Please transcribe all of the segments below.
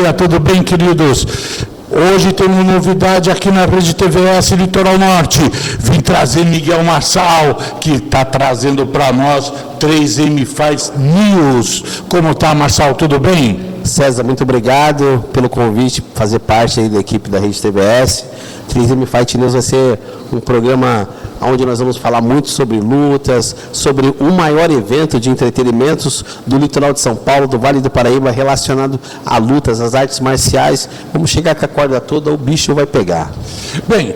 dia, tudo bem, queridos? Hoje temos novidade aqui na Rede TVS Litoral Norte. Vim trazer Miguel Marçal, que está trazendo para nós 3M Fight News. Como está, Marçal? Tudo bem? César, muito obrigado pelo convite, fazer parte aí da equipe da Rede TVS. 3M Fight News vai ser um programa onde nós vamos falar muito sobre lutas, sobre o maior evento de entretenimentos do litoral de São Paulo, do Vale do Paraíba, relacionado a lutas, às artes marciais. Vamos chegar com a corda toda, o bicho vai pegar. Bem,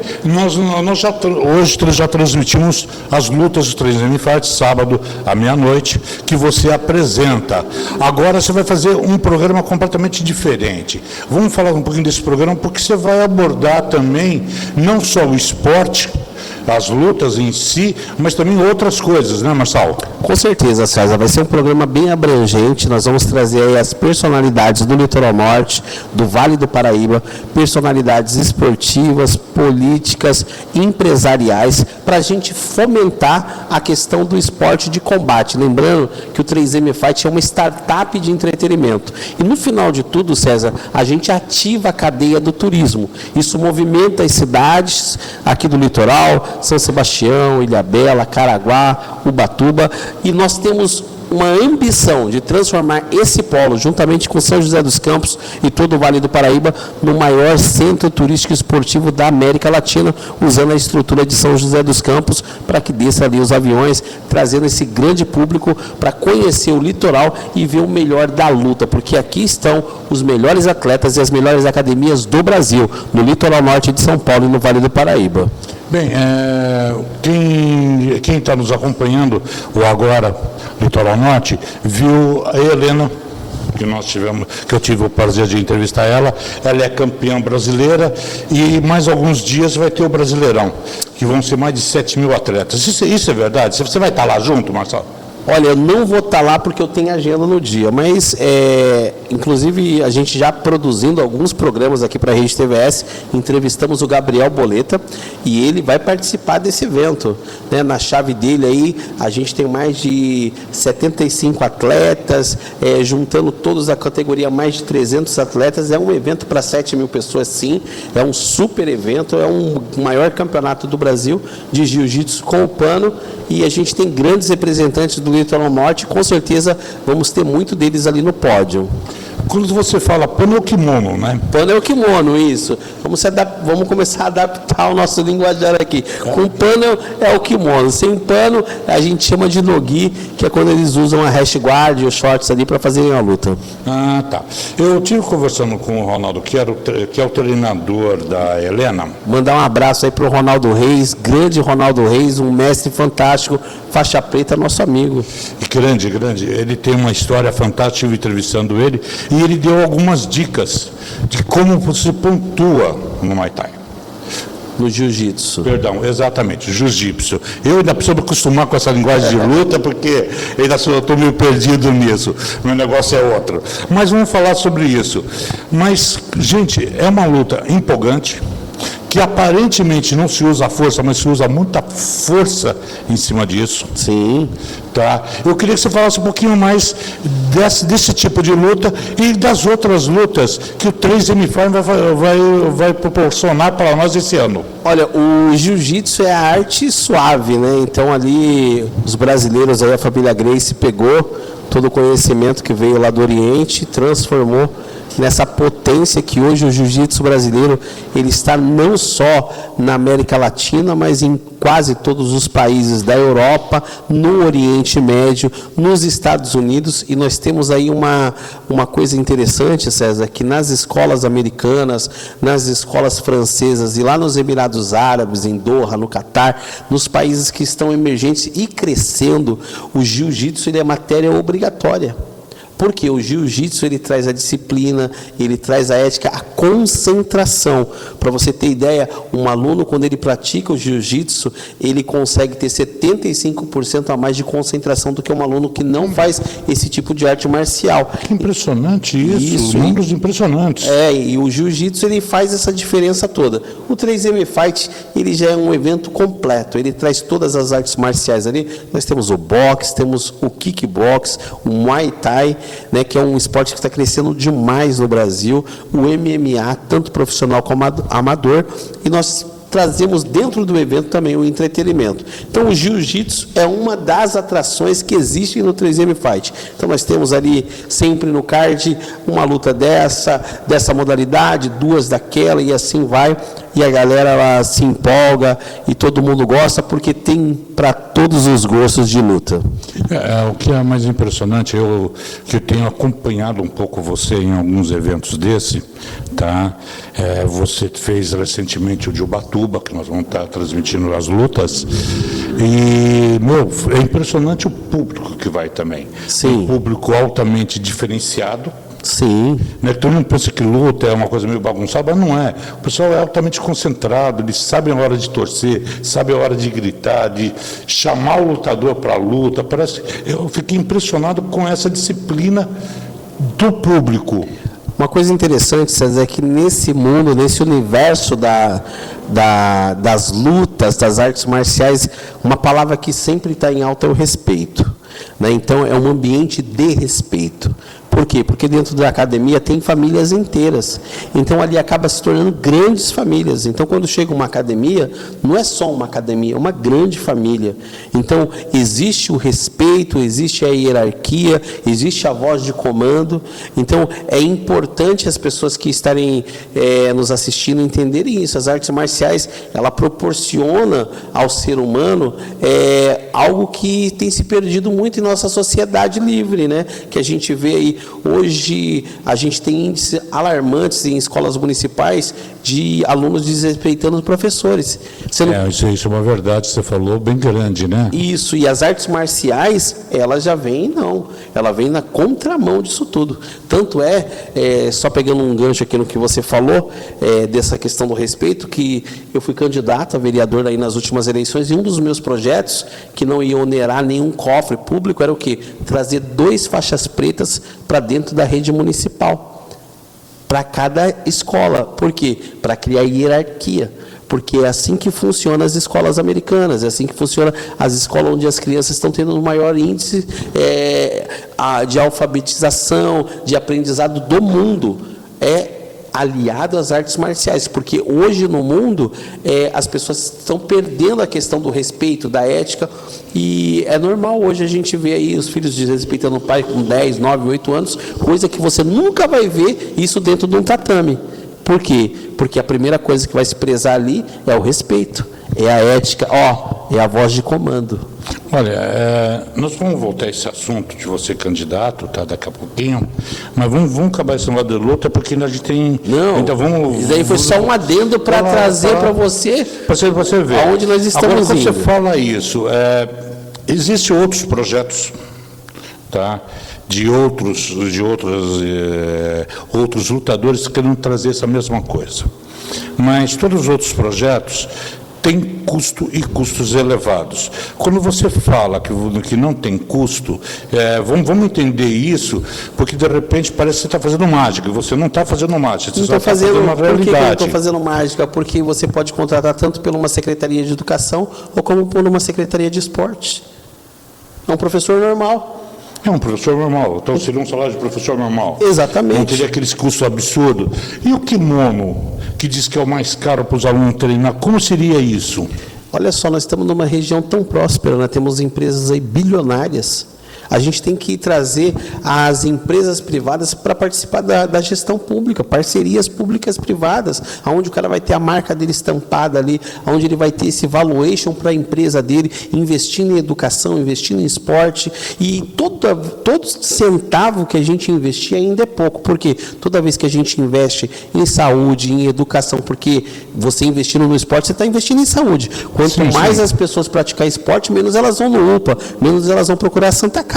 hoje já transmitimos as lutas do 3M Fight, sábado à meia-noite, que você apresenta. Agora você vai fazer um programa completamente diferente. Vamos falar um pouquinho desse programa, porque você vai abordar também não só o esporte, as lutas em si, mas também outras coisas, né, Marçal? Com certeza, César. Vai ser um programa bem abrangente. Nós vamos trazer aí as personalidades do Litoral Norte, do Vale do Paraíba, personalidades esportivas, políticas, empresariais, para a gente fomentar a questão do esporte de combate. Lembrando que o 3M Fight é uma startup de entretenimento. E no final de tudo, César, a gente ativa a cadeia do turismo. Isso movimenta as cidades aqui do litoral, São Sebastião, Ilhabela, Caraguá, Ubatuba, e nós temos uma ambição de transformar esse polo, juntamente com São José dos Campos e todo o Vale do Paraíba, no maior centro turístico esportivo da América Latina, usando a estrutura de São José dos Campos para que desça ali os aviões, trazendo esse grande público para conhecer o litoral e ver o melhor da luta, porque aqui estão os melhores atletas e as melhores academias do Brasil, no litoral norte de São Paulo e no Vale do Paraíba. Bem, quem está nos acompanhando, o Agora Litoral Norte, viu a Helena, que eu tive o prazer de entrevistar ela. Ela é campeã brasileira e mais alguns dias vai ter o Brasileirão, que vão ser mais de 7 mil atletas. Isso é verdade? Você vai estar lá junto, Marcelo? Olha, eu não vou estar lá porque eu tenho agenda no dia, mas, inclusive, a gente já produzindo alguns programas aqui para a Rede TVS, entrevistamos o Gabriel Boleta e ele vai participar desse evento, né? Na chave dele aí, a gente tem mais de 75 atletas, juntando todos a categoria, mais de 300 atletas. É um evento para 7 mil pessoas, sim, é um super evento, é um maior campeonato do Brasil de jiu-jitsu com o pano, e a gente tem grandes representantes do Litoral Norte, com certeza vamos ter muito deles ali no pódio. Quando você fala pano é o kimono, né? Pano é o kimono, isso. Vamos começar a adaptar o nosso linguajar aqui. Com pano é o kimono. Sem pano, a gente chama de nogi, que é quando eles usam a rash guard e os shorts ali para fazerem a luta. Ah, tá. Eu estive conversando com o Ronaldo, que é o treinador da Helena. Mandar um abraço aí para o Ronaldo Reis, grande Ronaldo Reis, um mestre fantástico, faixa preta, nosso amigo. Grande. Ele tem uma história fantástica, estive entrevistando ele, e ele deu algumas dicas de como você pontua no Muay Thai. No jiu-jitsu. Perdão, exatamente, jiu-jitsu. Eu ainda preciso me acostumar com essa linguagem de luta, porque ainda estou meio perdido nisso. Meu negócio é outro. Mas vamos falar sobre isso. Mas, gente, é uma luta empolgante, que aparentemente não se usa força, mas se usa muita força em cima disso. Sim. Tá? Eu queria que você falasse um pouquinho mais desse tipo de luta e das outras lutas que o 3M Fight vai proporcionar para nós esse ano. Olha, o jiu-jitsu é a arte suave, né? Então ali os brasileiros, aí a família Gracie pegou todo o conhecimento que veio lá do Oriente e transformou nessa potência que hoje o jiu-jitsu brasileiro ele está não só na América Latina, mas em quase todos os países da Europa, no Oriente Médio, nos Estados Unidos. E nós temos aí uma coisa interessante, César, que nas escolas americanas, nas escolas francesas e lá nos Emirados Árabes, em Doha, no Catar, nos países que estão emergentes e crescendo, o jiu-jitsu ele é matéria obrigatória. Porque o jiu-jitsu ele traz a disciplina, ele traz a ética, a concentração. Para você ter ideia, um aluno, quando ele pratica o jiu-jitsu, ele consegue ter 75% a mais de concentração do que um aluno que não faz esse tipo de arte marcial. Que impressionante isso, números impressionantes. E o jiu-jitsu ele faz essa diferença toda. O 3M Fight ele já é um evento completo, ele traz todas as artes marciais ali. Nós temos o boxe, temos o kickbox, o Muay Thai, né, que é um esporte que está crescendo demais no Brasil, o MMA, tanto profissional como amador, e nós trazemos dentro do evento também o entretenimento. Então, o jiu-jitsu é uma das atrações que existem no 3M Fight. Então, nós temos ali, sempre no card, uma luta dessa modalidade, 2 daquela, e assim vai. E a galera ela se empolga e todo mundo gosta, porque tem para todos os gostos de luta. O que é mais impressionante, que eu tenho acompanhado um pouco você em alguns eventos desse, tá? Você fez recentemente o de Ubatuba, que nós vamos estar transmitindo as lutas, e, é impressionante o público que vai também. Sim. Um público altamente diferenciado. Sim. Todo mundo pensa que luta é uma coisa meio bagunçada, mas não é. O pessoal é altamente concentrado, eles sabem a hora de torcer, sabem a hora de gritar, de chamar o lutador para a luta. Eu fiquei impressionado com essa disciplina do público. Uma coisa interessante, César, é que nesse mundo, nesse universo das lutas, das artes marciais, uma palavra que sempre está em alta é o respeito, né? Então, é um ambiente de respeito. Por quê? Porque dentro da academia tem famílias inteiras. Então, ali acaba se tornando grandes famílias. Então, quando chega uma academia, não é só uma academia, é uma grande família. Então, existe o respeito, existe a hierarquia, existe a voz de comando. Então, é importante as pessoas que estarem nos assistindo entenderem isso. As artes marciais, ela proporciona ao ser humano algo que tem se perdido muito em nossa sociedade livre, né? Que a gente vê aí. Hoje, a gente tem índices alarmantes em escolas municipais de alunos desrespeitando os professores. Isso é uma verdade, você falou, bem grande, né? Isso, e as artes marciais, elas já vêm, ela vem na contramão disso tudo. Tanto só pegando um gancho aqui no que você falou, dessa questão do respeito, que eu fui candidato a vereador aí nas últimas eleições, e um dos meus projetos, que não ia onerar nenhum cofre público, era o quê? Trazer 2 faixas pretas para dentro da rede municipal, para cada escola. Por quê? Para criar hierarquia. Porque é assim que funcionam as escolas americanas, é assim que funciona as escolas onde as crianças estão tendo o maior índice de alfabetização, de aprendizado do mundo. Aliado às artes marciais, porque hoje no mundo as pessoas estão perdendo a questão do respeito, da ética, e é normal hoje a gente ver aí os filhos desrespeitando o pai com 10, 9, 8 anos, coisa que você nunca vai ver isso dentro de um tatame. Por quê? Porque a primeira coisa que vai se prezar ali é o respeito, é a ética, é a voz de comando. Olha, nós vamos voltar a esse assunto de você candidato, tá, daqui a pouquinho, mas vamos acabar esse negócio de luta, porque ainda a gente tem... Não, isso aí foi só um adendo para trazer para você, ver aonde nós estamos agora, quando indo. Você fala isso, existem outros projetos, tá, de outros lutadores que querem trazer essa mesma coisa, mas todos os outros projetos tem custo e custos elevados. Quando você fala que não tem custo, vamos entender isso, porque de repente parece que você está fazendo mágica, e você não está fazendo mágica, você só está fazendo uma realidade. Por que eu não estou fazendo mágica? Porque você pode contratar tanto por uma secretaria de educação, ou como por uma secretaria de esporte. É um professor normal. É um professor normal, então seria um salário de professor normal. Exatamente. Não teria aqueles custos absurdos. E o kimono, que diz que é o mais caro para os alunos treinar, como seria isso? Olha só, nós estamos numa região tão próspera, nós temos empresas aí bilionárias. A gente tem que trazer as empresas privadas para participar da gestão pública, parcerias públicas privadas, onde o cara vai ter a marca dele estampada ali, onde ele vai ter esse valuation para a empresa dele, investindo em educação, investindo em esporte, e todo centavo que a gente investir ainda é pouco, porque toda vez que a gente investe em saúde, em educação, porque você investindo no esporte, você está investindo em saúde. Quanto mais as pessoas praticarem esporte, menos elas vão no UPA, menos elas vão procurar a Santa Casa.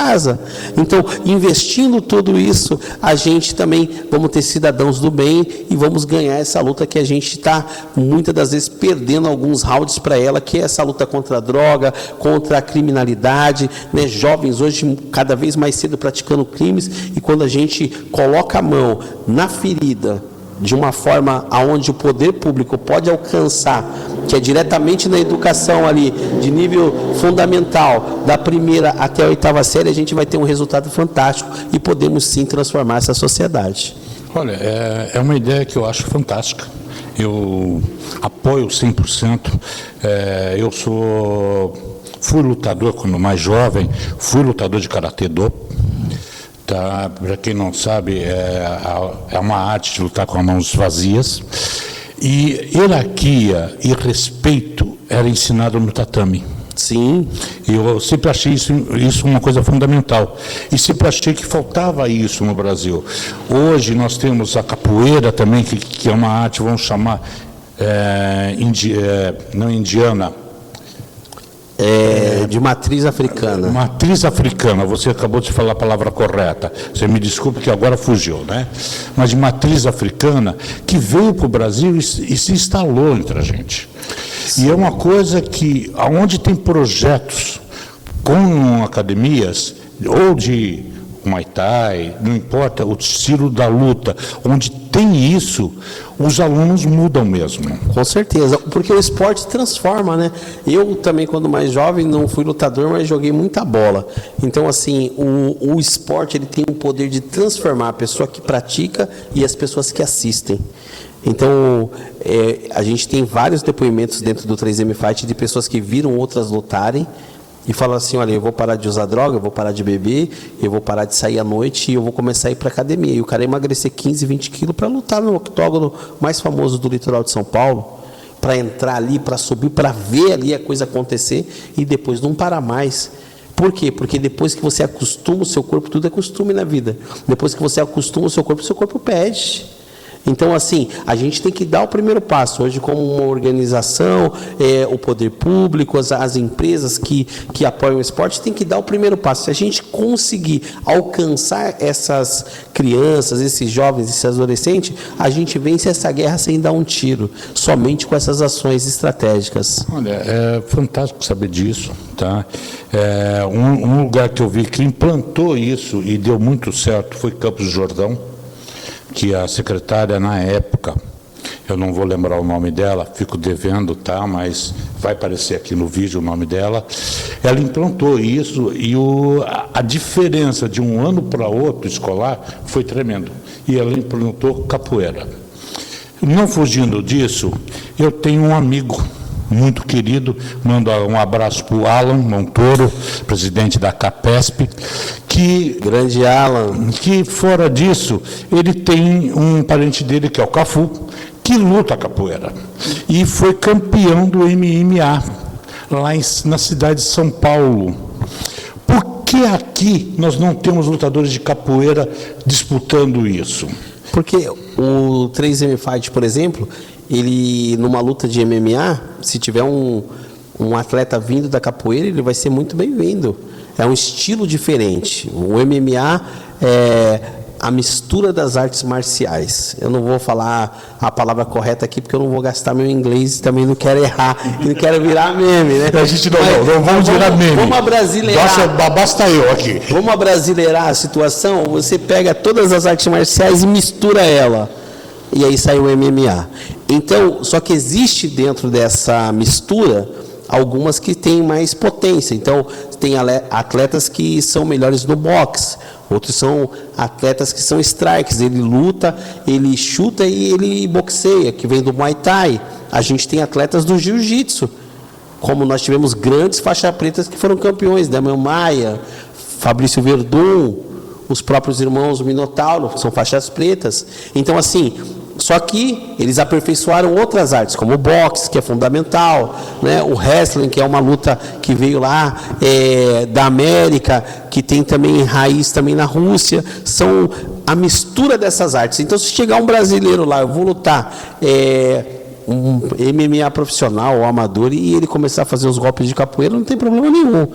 Então, investindo tudo isso, a gente também vamos ter cidadãos do bem e vamos ganhar essa luta que a gente está, muitas das vezes, perdendo alguns rounds para ela, que é essa luta contra a droga, contra a criminalidade, né? Jovens hoje cada vez mais cedo praticando crimes, e quando a gente coloca a mão na ferida de uma forma aonde o poder público pode alcançar, que é diretamente na educação ali, de nível fundamental, da primeira até a 8ª série, a gente vai ter um resultado fantástico e podemos sim transformar essa sociedade. Olha, é uma ideia que eu acho fantástica. Eu apoio 100%. Fui lutador quando mais jovem, fui lutador de karatê-do. Tá? Para quem não sabe, é uma arte de lutar com as mãos vazias. E hierarquia e respeito era ensinado no tatame. Sim. Eu sempre achei isso uma coisa fundamental. E sempre achei que faltava isso no Brasil. Hoje nós temos a capoeira também, que é uma arte, vamos chamar, não indiana, de matriz africana. Matriz africana, você acabou de falar a palavra correta. Você me desculpe que agora fugiu, né? Mas de matriz africana, que veio para o Brasil e se instalou entre a gente. E é uma coisa que, onde tem projetos com academias, ou de Muay Thai, não importa, o estilo da luta, onde tem isso, os alunos mudam mesmo. Com certeza, porque o esporte transforma, né? Eu também, quando mais jovem, não fui lutador, mas joguei muita bola. Então, assim, o esporte ele tem o poder de transformar a pessoa que pratica e as pessoas que assistem. Então, a gente tem vários depoimentos dentro do 3M Fight de pessoas que viram outras lutarem e falam assim, olha, eu vou parar de usar droga, eu vou parar de beber, eu vou parar de sair à noite e eu vou começar a ir para a academia. E o cara emagrecer 15, 20 quilos para lutar no octógono mais famoso do litoral de São Paulo, para entrar ali, para subir, para ver ali a coisa acontecer e depois não parar mais. Por quê? Porque depois que você acostuma o seu corpo, tudo é costume na vida. Depois que você acostuma o seu corpo pede. Então, assim, a gente tem que dar o primeiro passo. Hoje, como uma organização, o poder público, as empresas que apoiam o esporte, tem que dar o primeiro passo. Se a gente conseguir alcançar essas crianças, esses jovens, esses adolescentes, a gente vence essa guerra sem dar um tiro, somente com essas ações estratégicas. Olha, é fantástico saber disso, tá? Um lugar que eu vi que implantou isso e deu muito certo foi Campos do Jordão, que a secretária na época, eu não vou lembrar o nome dela, fico devendo, tá? Mas vai aparecer aqui no vídeo o nome dela. Ela implantou isso e a diferença de um ano para outro escolar foi tremendo. E ela implantou capoeira. Não fugindo disso, eu tenho um amigo muito querido, mando um abraço para o Alan Montoro, presidente da CAPESP, grande Alan, que fora disso, ele tem um parente dele, que é o Cafu, que luta capoeira, e foi campeão do MMA, lá na cidade de São Paulo. Por que aqui nós não temos lutadores de capoeira disputando isso? Porque o 3M Fight, por exemplo, ele, numa luta de MMA, se tiver um atleta vindo da capoeira, ele vai ser muito bem-vindo. É um estilo diferente. O MMA é a mistura das artes marciais. Eu não vou falar a palavra correta aqui, porque eu não vou gastar meu inglês e também não quero errar, não quero virar meme, né? A gente não vamos virar meme. Vamos abrasileirar. Basta eu aqui. Vamos abrasileirar a situação. Você pega todas as artes marciais e mistura ela. E aí sai o MMA. Então, só que existe dentro dessa mistura algumas que têm mais potência. Então, tem atletas que são melhores no boxe, outros são atletas que são strikes. Ele luta, ele chuta e ele boxeia, que vem do Muay Thai. A gente tem atletas do Jiu-Jitsu, como nós tivemos grandes faixas pretas que foram campeões, Damian Maia, Fabrício Verdun, os próprios irmãos Minotauro, são faixas pretas. Então, assim, só que eles aperfeiçoaram outras artes, como o boxe, que é fundamental, né? O wrestling, que é uma luta que veio lá da América, que tem também raiz também na Rússia, são a mistura dessas artes. Então, se chegar um brasileiro lá, eu vou lutar um MMA profissional ou amador, e ele começar a fazer os golpes de capoeira, não tem problema nenhum.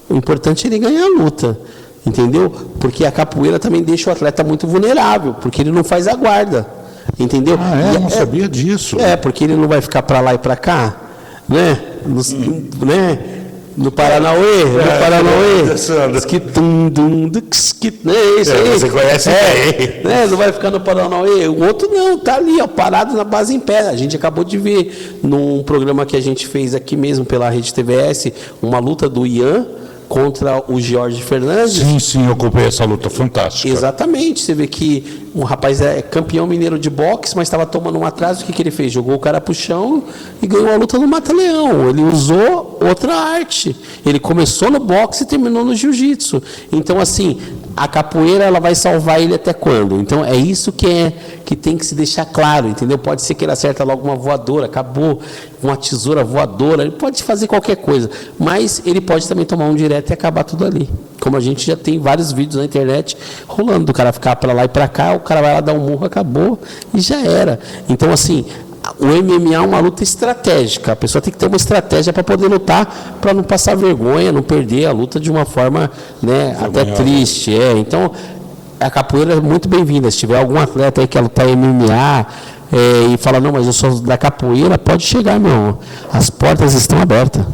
O importante é ele ganhar a luta, entendeu? Porque a capoeira também deixa o atleta muito vulnerável, porque ele não faz a guarda. Entendeu? Eu não sabia disso. Porque ele não vai ficar para lá e para cá, né? No Paranauê, isso aí. Você conhece bem. Né? Não vai ficar no Paranauê. O outro não, tá ali, ó, parado na base em pé. A gente acabou de ver num programa que a gente fez aqui mesmo pela Rede TVS, uma luta do Ian contra o Jorge Fernandes. Sim, eu acompanhei essa luta fantástica. Exatamente, você vê que um rapaz é campeão mineiro de boxe, mas estava tomando um atraso, o que ele fez? Jogou o cara pro chão e ganhou a luta no Mata-Leão. Ele usou outra arte. Ele começou no boxe e terminou no jiu-jitsu. Então, assim, a capoeira ela vai salvar ele até quando? Então, é isso que tem que se deixar claro, entendeu? Pode ser que ele acerta logo uma voadora, acabou, uma tesoura voadora, ele pode fazer qualquer coisa, mas ele pode também tomar um direto e acabar tudo ali. Como a gente já tem vários vídeos na internet rolando, do cara ficar para lá e para cá, o cara vai lá dar um murro, acabou e já era. Então, assim, o MMA é uma luta estratégica. A pessoa tem que ter uma estratégia para poder lutar, para não passar vergonha, não perder a luta de uma forma, né, até triste. Então, a capoeira é muito bem-vinda. Se tiver algum atleta aí que lutar MMA e fala, não, mas eu sou da capoeira, pode chegar, meu irmão. As portas estão abertas.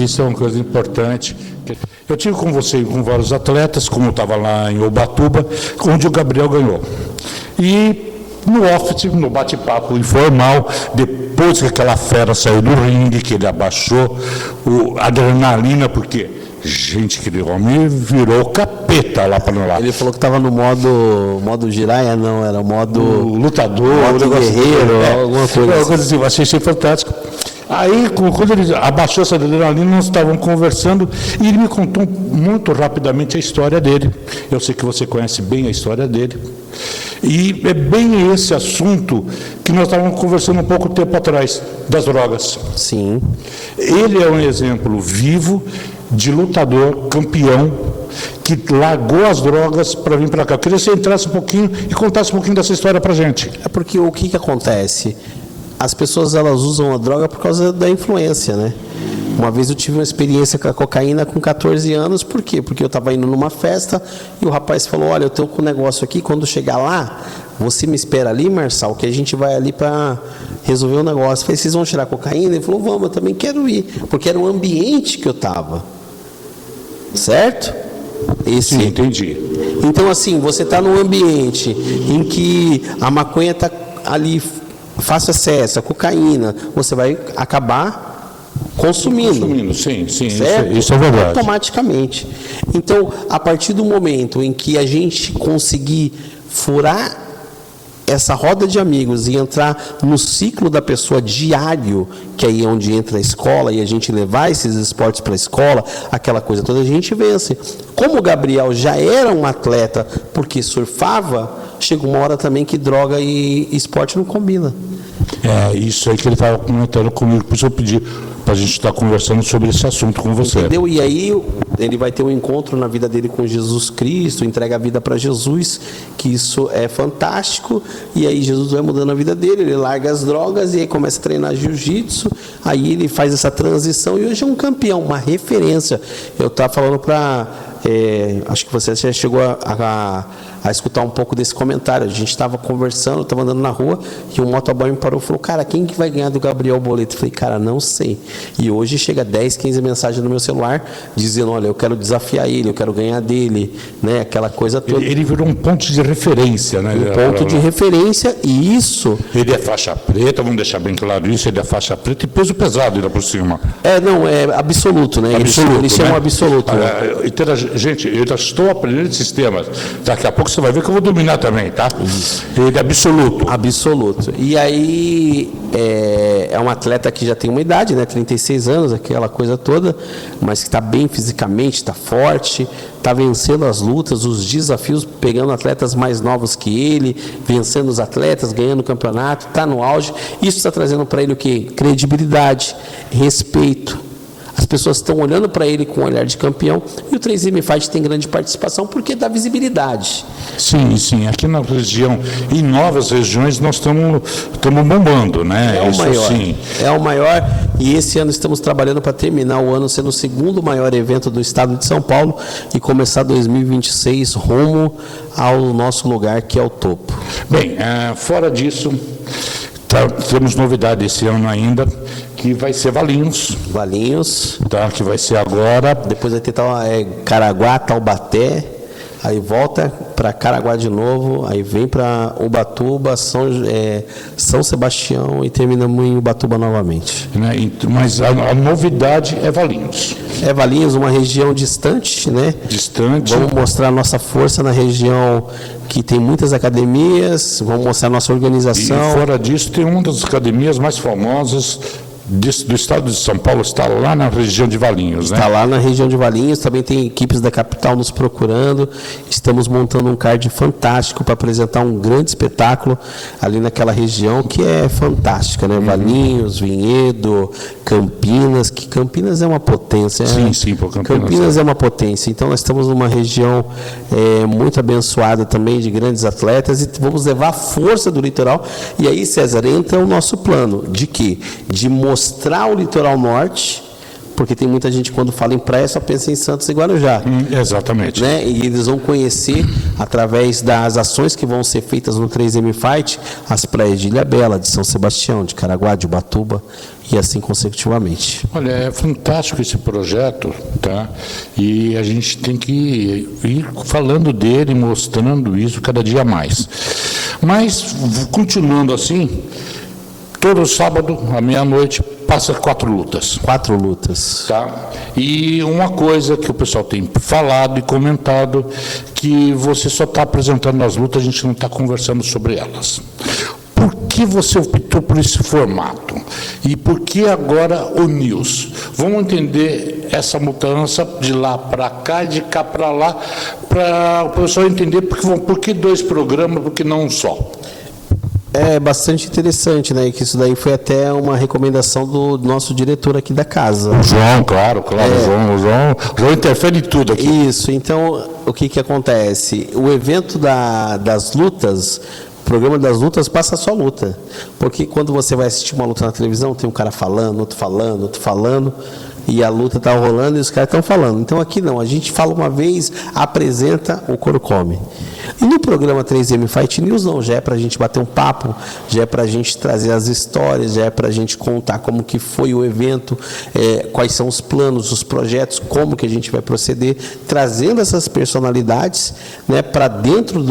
Isso é uma coisa importante. Eu tive com você e com vários atletas, como eu estava lá em Ubatuba, onde o Gabriel ganhou. E no off, no bate-papo informal, depois que aquela fera saiu do ringue, que ele abaixou a adrenalina, porque, gente, aquele homem virou capeta lá para lá. Ele falou que estava no modo giraia, não, era modo lutador, modo guerreiro, alguma coisa. Uma coisa assim, eu achei fantástico. Aí, quando ele abaixou essa adrenalina, nós estávamos conversando e ele me contou muito rapidamente a história dele. Eu sei que você conhece bem a história dele. E é bem esse assunto que nós estávamos conversando um pouco tempo atrás, das drogas. Sim. Ele é um exemplo vivo de lutador, campeão, que largou as drogas para vir para cá. Eu queria que você entrasse um pouquinho e contasse um pouquinho dessa história para a gente. É porque o que acontece? As pessoas elas usam a droga por causa da influência, né? Uma vez eu tive uma experiência com a cocaína com 14 anos, por quê? Porque eu estava indo numa festa e o rapaz falou, olha, eu estou com um negócio aqui, quando chegar lá, você me espera ali, Marçal, que a gente vai ali para resolver o negócio. Eu falei, vocês vão tirar cocaína? Ele falou, vamos, eu também quero ir, porque era o ambiente que eu estava. Certo? Sim, entendi. Então, assim, você está num ambiente em que a maconha está ali, fácil acesso, a cocaína, você vai acabar consumindo. Sim, certo? Isso é verdade. Automaticamente. Então, a partir do momento em que a gente conseguir furar essa roda de amigos e entrar no ciclo da pessoa diário, que aí é onde entra a escola, e a gente levar esses esportes para a escola, aquela coisa toda, a gente vence. Como o Gabriel já era um atleta porque surfava, chega uma hora também que droga e esporte não combina. É isso aí que ele estava comentando comigo, por isso eu pedi para a gente estar conversando sobre esse assunto com você. Entendeu? E aí ele vai ter um encontro na vida dele com Jesus Cristo, entrega a vida para Jesus, que isso é fantástico, e aí Jesus vai mudando a vida dele, ele larga as drogas e aí começa a treinar jiu-jitsu, aí ele faz essa transição e hoje é um campeão, uma referência. Eu estava falando para... acho que você já chegou a escutar um pouco desse comentário. A gente estava conversando, estava andando na rua e um motoboy me parou e falou, cara, quem que vai ganhar do Gabriel Boleto? Eu falei, cara, não sei. E hoje chega 10, 15 mensagens no meu celular dizendo, olha, eu quero desafiar ele, eu quero ganhar dele, né? Aquela coisa toda. Ele virou um ponto de referência, né? Um ponto de referência, e isso... Ele é faixa preta, vamos deixar bem claro isso, ele é faixa preta e peso pesado ainda por cima. Não, é absoluto, né? Absoluto, eles chamam né? absoluto. Gente, eu já estou aprendendo esses temas. Daqui a pouco você vai ver que eu vou dominar também, tá? Ele é absoluto. Absoluto. E aí, é um atleta que já tem uma idade, né? 36 anos, aquela coisa toda, mas que está bem fisicamente, está forte, está vencendo as lutas, os desafios, pegando atletas mais novos que ele, vencendo os atletas, ganhando o campeonato, está no auge. Isso está trazendo para ele o quê? Credibilidade, respeito. As pessoas estão olhando para ele com um olhar de campeão, e o 3M Fight tem grande participação porque dá visibilidade. Sim. Aqui na região, em novas regiões, nós estamos bombando, né? É o maior. Sim. É o maior, e esse ano estamos trabalhando para terminar o ano sendo o segundo maior evento do estado de São Paulo e começar 2026 rumo ao nosso lugar, que é o topo. Bem, fora disso, Temos novidade esse ano ainda, que vai ser Valinhos. Valinhos. Tá, que vai ser agora. Depois vai ter Caraguá, Taubaté. Aí volta para Caraguá de novo, aí vem para Ubatuba, São Sebastião e terminamos em Ubatuba novamente. Né? Mas a novidade é Valinhos. É Valinhos, uma região distante, né? Distante. Vamos mostrar a nossa força na região que tem muitas academias, vamos mostrar a nossa organização. E fora disso, tem uma das academias mais famosas do estado de São Paulo, está lá na região de Valinhos, né? Está lá na região de Valinhos, também tem equipes da capital nos procurando. Estamos montando um card fantástico para apresentar um grande espetáculo ali naquela região que é fantástica, né? Valinhos, Vinhedo, Campinas, que Campinas é uma potência. Sim, por Campinas é uma potência. Então nós estamos numa região muito abençoada também de grandes atletas e vamos levar a força do litoral. E aí, César, entra o nosso plano de quê? De mostrar o litoral norte, porque tem muita gente quando fala em praia só pensa em Santos e Guarujá. Exatamente. Né? E eles vão conhecer, através das ações que vão ser feitas no 3M Fight, as praias de Ilhabela, de São Sebastião, de Caraguá, de Ubatuba, e assim consecutivamente. Olha, é fantástico esse projeto, tá? E a gente tem que ir falando dele, mostrando isso cada dia mais. Mas, continuando assim, todo sábado, à meia-noite, passa 4 lutas. 4 lutas. Tá? E uma coisa que o pessoal tem falado e comentado, que você só está apresentando as lutas, a gente não está conversando sobre elas. Por que você optou por esse formato? E por que agora o News? Vamos entender essa mudança de lá para cá, de cá para lá, para o pessoal entender por que 2 programas, por que não um só? É bastante interessante, né? Que isso daí foi até uma recomendação do nosso diretor aqui da casa. O João, claro. O João interfere em tudo aqui. Isso, então, o que acontece? O evento das lutas, o programa das lutas passa só luta. Porque quando você vai assistir uma luta na televisão, tem um cara falando, outro falando, e a luta está rolando e os caras estão falando. Então aqui não, a gente fala uma vez, apresenta, o couro come. E no programa 3M Fight News não, já é para a gente bater um papo, já é para a gente trazer as histórias, já é para a gente contar como que foi o evento, quais são os planos, os projetos, como que a gente vai proceder, trazendo essas personalidades, né, para dentro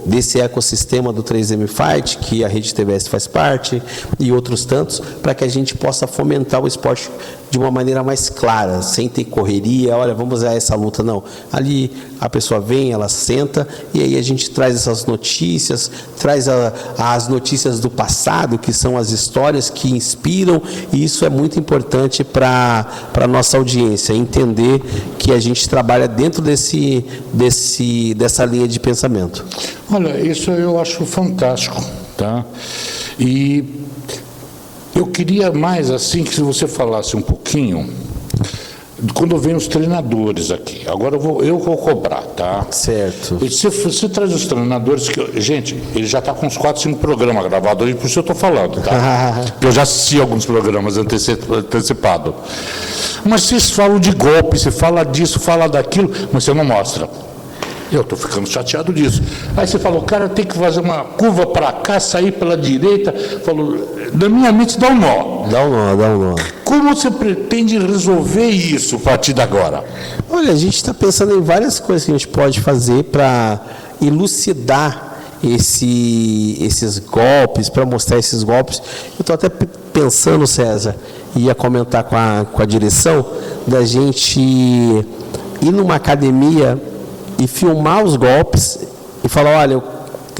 desse ecossistema do 3M Fight, que a Rede TVS faz parte, e outros tantos, para que a gente possa fomentar o esporte de uma maneira mais clara, sem ter correria, olha, vamos a essa luta, não. Ali a pessoa vem, ela senta, e aí a gente traz essas notícias, traz as notícias do passado, que são as histórias que inspiram, e isso é muito importante para a nossa audiência, entender que a gente trabalha dentro dessa linha de pensamento. Olha, isso eu acho fantástico, tá? E eu queria mais, assim, que você falasse um pouquinho, quando vem os treinadores aqui. Agora eu vou cobrar, tá? Certo. Você traz os treinadores, gente, ele já está com uns 4, 5 programas gravados, por isso eu estou falando, tá? Eu já assisti alguns programas antecipados. Mas vocês falam de golpe, você fala disso, fala daquilo, mas você não mostra. Eu estou ficando chateado disso. Aí você falou, o cara tem que fazer uma curva para cá, sair pela direita. Falou, na minha mente dá um nó. Dá um nó. Como você pretende resolver isso a partir de agora? Olha, a gente está pensando em várias coisas que a gente pode fazer para elucidar esses golpes, para mostrar esses golpes. Eu estou até pensando, César, ia comentar com a direção, da gente ir numa academia e filmar os golpes e falar, olha,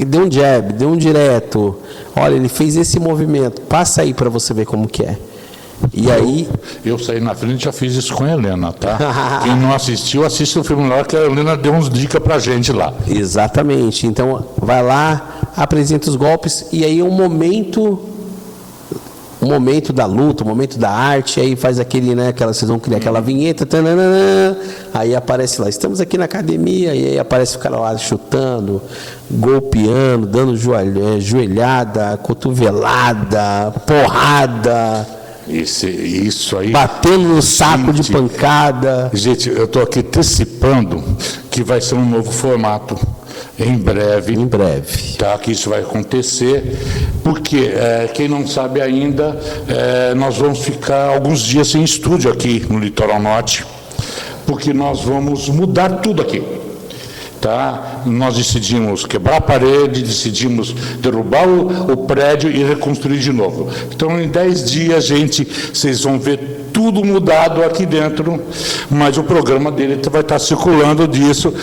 deu um jab, deu um direto, olha, ele fez esse movimento, passa aí para você ver como que é. E aí... Eu saí na frente e já fiz isso com a Helena, tá? Quem não assistiu, assiste o filme lá, que a Helena deu uns dicas pra gente lá. Exatamente. Então, vai lá, apresenta os golpes, e aí um momento da luta, o momento da arte, aí faz aquele, né, vocês vão criar aquela vinheta, tananana, aí aparece lá, estamos aqui na academia, e aí aparece o cara lá chutando, golpeando, dando joelhada, cotovelada, porrada, Isso aí. Batendo no saco de pancada. Gente, eu estou aqui antecipando que vai ser um novo formato em breve. Em breve. Tá, que isso vai acontecer, porque quem não sabe ainda, nós vamos ficar alguns dias sem estúdio aqui no Litoral Norte, porque nós vamos mudar tudo aqui. Tá? Nós decidimos quebrar a parede, decidimos derrubar o prédio e reconstruir de novo. Então, em 10 dias, gente, vocês vão ver tudo mudado aqui dentro, mas o programa dele vai estar circulando disso.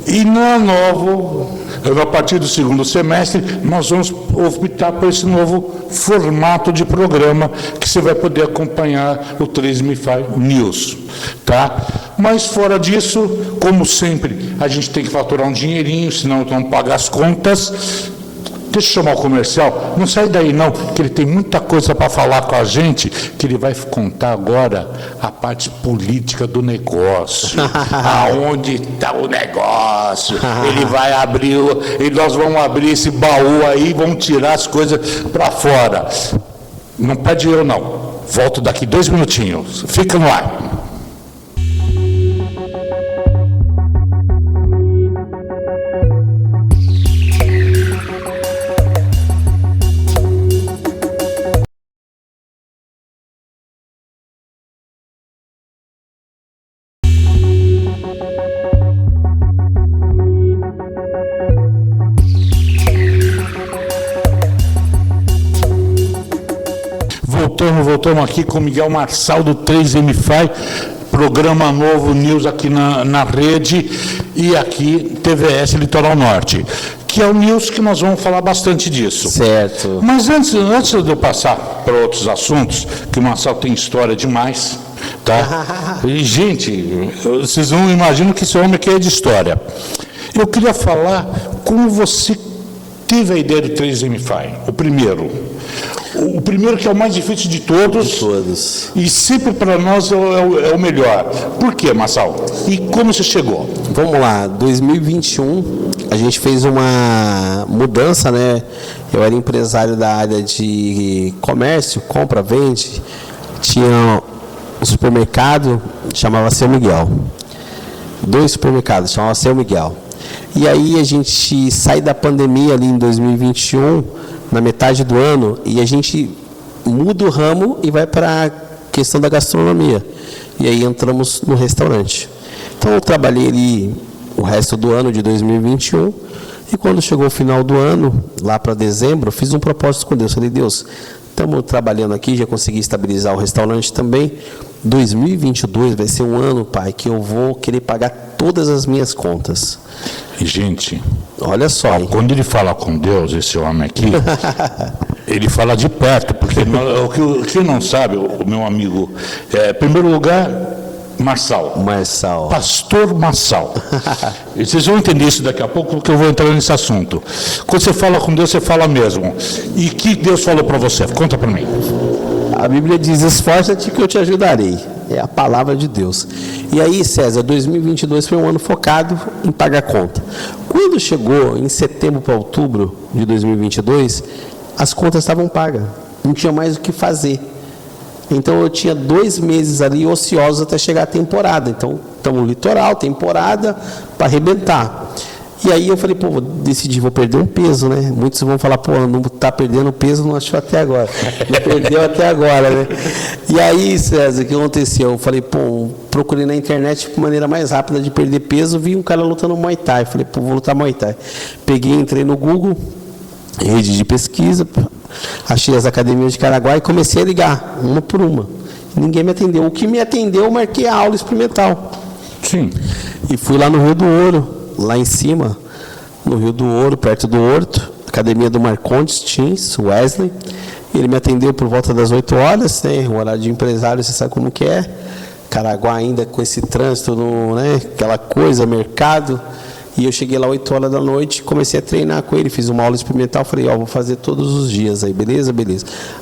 E no novo, a partir do segundo semestre, nós vamos optar por esse novo formato de programa que você vai poder acompanhar o 3MFI News, tá? Mas fora disso, como sempre, a gente tem que faturar um dinheirinho, senão vamos pagar as contas. Deixa eu chamar o comercial, não sai daí não, que ele tem muita coisa para falar com a gente, que ele vai contar agora a parte política do negócio, aonde está o negócio, ele vai abrir, e nós vamos abrir esse baú aí, vamos tirar as coisas para fora. Não pede eu não, volto daqui 2 minutinhos, fica no ar. Voltamos aqui com Miguel Marçal do 3MFI, programa novo News aqui na rede e aqui TVS Litoral Norte, que é o News que nós vamos falar bastante disso. Certo. Mas antes de eu passar para outros assuntos, que o Marçal tem história demais, tá? E, gente, vocês não imaginam que esse homem aqui é de história. Eu queria falar como você teve a ideia do 3MFI, o primeiro que é o mais difícil de todos. E sempre para nós é o melhor. Por quê, Marçal? E como você chegou? Vamos lá, 2021 a gente fez uma mudança, né? Eu era empresário da área de comércio, compra, vende. Tinha um supermercado, chamava Seu Miguel. 2 supermercados, chamava Seu Miguel. E aí a gente sai da pandemia ali em 2021, na metade do ano, e a gente muda o ramo e vai para a questão da gastronomia. E aí entramos no restaurante. Então eu trabalhei ali o resto do ano de 2021, e quando chegou o final do ano, lá para dezembro, fiz um propósito com Deus. Falei, Deus, estamos trabalhando aqui, já consegui estabilizar o restaurante também. 2022 vai ser um ano, pai, que eu vou querer pagar todas as minhas contas. Gente, olha só, hein? Quando ele fala com Deus, esse homem aqui, ele fala de perto, porque quem não sabe, o meu amigo, em primeiro lugar, Marçal. Pastor Marçal. E vocês vão entender isso daqui a pouco, porque eu vou entrar nesse assunto. Quando você fala com Deus, você fala mesmo. E o que Deus falou para você? Conta para mim. A Bíblia diz, esforça-te que eu te ajudarei. É a palavra de Deus. E aí, César, 2022 foi um ano focado em pagar conta. Quando chegou em setembro para outubro de 2022, as contas estavam pagas. Não tinha mais o que fazer. Então, eu tinha 2 meses ali ociosos até chegar a temporada. Então, estamos no litoral, temporada, para arrebentar. E aí eu falei, pô, vou perder um peso, né? Muitos vão falar, pô, não está perdendo peso, não achou até agora. Não perdeu até agora, né? E aí, César, o que aconteceu? Eu falei, pô, procurei na internet de maneira mais rápida de perder peso, vi um cara lutando Muay Thai. Falei, pô, vou lutar Muay Thai. Peguei, entrei no Google, rede de pesquisa, achei as academias de Caraguá e comecei a ligar, uma por uma. Ninguém me atendeu. O que me atendeu, eu marquei a aula experimental. Sim. E fui lá no Rio do Ouro, lá em cima, no Rio do Ouro, perto do Horto, academia do Marcondes, Teams, Wesley. Ele me atendeu por volta das 8 horas, né? O horário de empresário, você sabe como que é. Caraguá ainda com esse trânsito, né? Aquela coisa, mercado. E eu cheguei lá 8 horas da noite, comecei a treinar com ele, fiz uma aula experimental, falei, vou fazer todos os dias aí, beleza?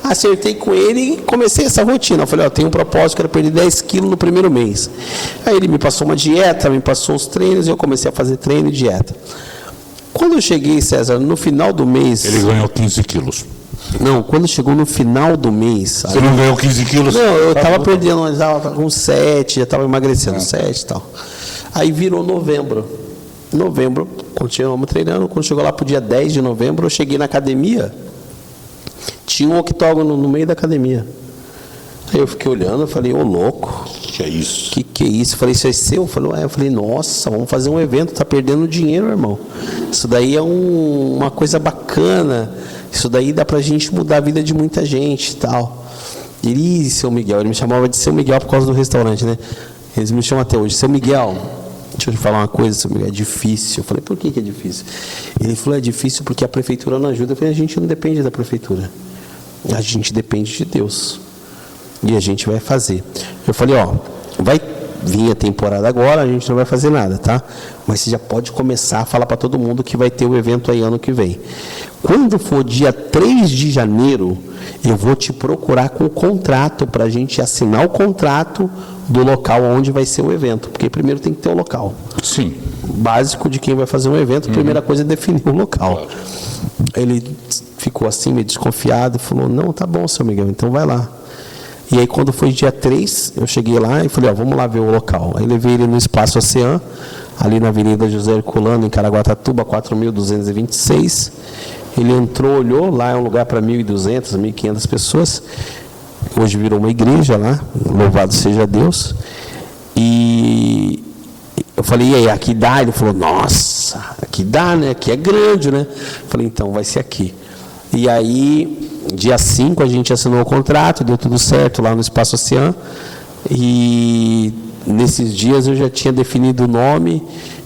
Acertei com ele e comecei essa rotina. Eu falei, tenho um propósito, quero perder 10 quilos no primeiro mês. Aí ele me passou uma dieta, me passou os treinos, e eu comecei a fazer treino e dieta. Quando eu cheguei, César, no final do mês... Ele ganhou 15 quilos. Não, quando chegou no final do mês... Você não ganhou 15 quilos? Não, eu estava perdendo, eu estava com 7, já estava emagrecendo 7 e tal. Aí virou novembro. Novembro, continuamos treinando. Quando chegou lá para o dia 10 de novembro, eu cheguei na academia, tinha um octógono no meio da academia. Aí eu fiquei olhando, eu falei, ô louco. Que é isso? Que é isso? Eu falei, isso é seu? Eu falei, nossa, vamos fazer um evento, tá perdendo dinheiro, irmão. Isso daí é uma coisa bacana. Isso daí dá pra gente mudar a vida de muita gente e tal. Ele, seu Miguel, ele me chamava de seu Miguel por causa do restaurante, né? Eles me chamam até hoje, seu Miguel, deixa eu te falar uma coisa, seu Miguel, é difícil. Eu falei, por que é difícil? Ele falou, é difícil porque a prefeitura não ajuda. Eu falei, a gente não depende da prefeitura. A gente depende de Deus. E a gente vai fazer. Eu falei, ó, vai vir a temporada agora, a gente não vai fazer nada, tá? Mas você já pode começar a falar para todo mundo que vai ter o evento aí ano que vem. Quando for dia 3 de janeiro, eu vou te procurar com o contrato para a gente assinar o contrato do local onde vai ser o evento. Porque primeiro tem que ter o local. Sim. Básico de quem vai fazer um evento, a primeira coisa é definir o local. Claro. Ele ficou assim, meio desconfiado, e falou, não, tá bom, seu Miguel, então vai lá. E aí, quando foi dia 3, eu cheguei lá e falei, ó, vamos lá ver o local. Aí levei ele no Espaço Ocean, ali na Avenida José Herculano, em Caraguatatuba, 4.226. Ele entrou, olhou, lá é um lugar para 1.200, 1.500 pessoas. Hoje virou uma igreja lá, louvado seja Deus. E eu falei, e aí, aqui dá? Ele falou, nossa, aqui dá, né? Aqui é grande, né? Eu falei, então, vai ser aqui. E aí, dia 5, a gente assinou o contrato, deu tudo certo lá no Espaço Ocean. E nesses dias eu já tinha definido o nome,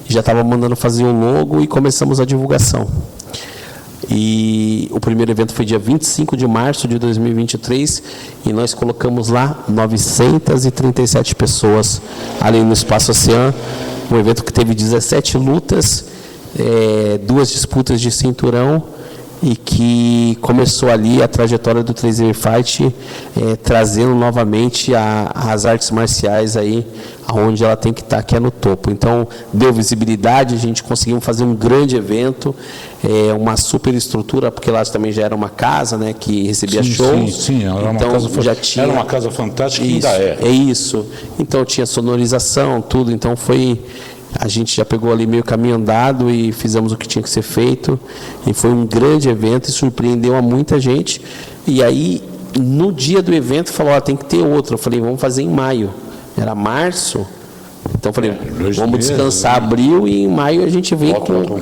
já estava mandando fazer o logo e começamos a divulgação. E o primeiro evento foi dia 25 de março de 2023 e nós colocamos lá 937 pessoas ali no Espaço Ocean. Um evento que teve 17 lutas, 2 disputas de cinturão, e que começou ali a trajetória do 3M Fight, trazendo novamente as artes marciais aí aonde ela tem que estar, que é no topo. Então, deu visibilidade, a gente conseguiu fazer um grande evento, uma super estrutura, porque lá também já era uma casa, né, que recebia shows. Sim, era então, já tinha... Era uma casa fantástica e ainda é. É isso. Então, tinha sonorização, tudo, então foi... A gente já pegou ali meio caminho andado e fizemos o que tinha que ser feito. E foi um grande evento e surpreendeu a muita gente. E aí, no dia do evento, falou, tem que ter outro. Eu falei, vamos fazer em maio. Era março. Então, eu falei, vamos descansar abril e em maio a gente vem com...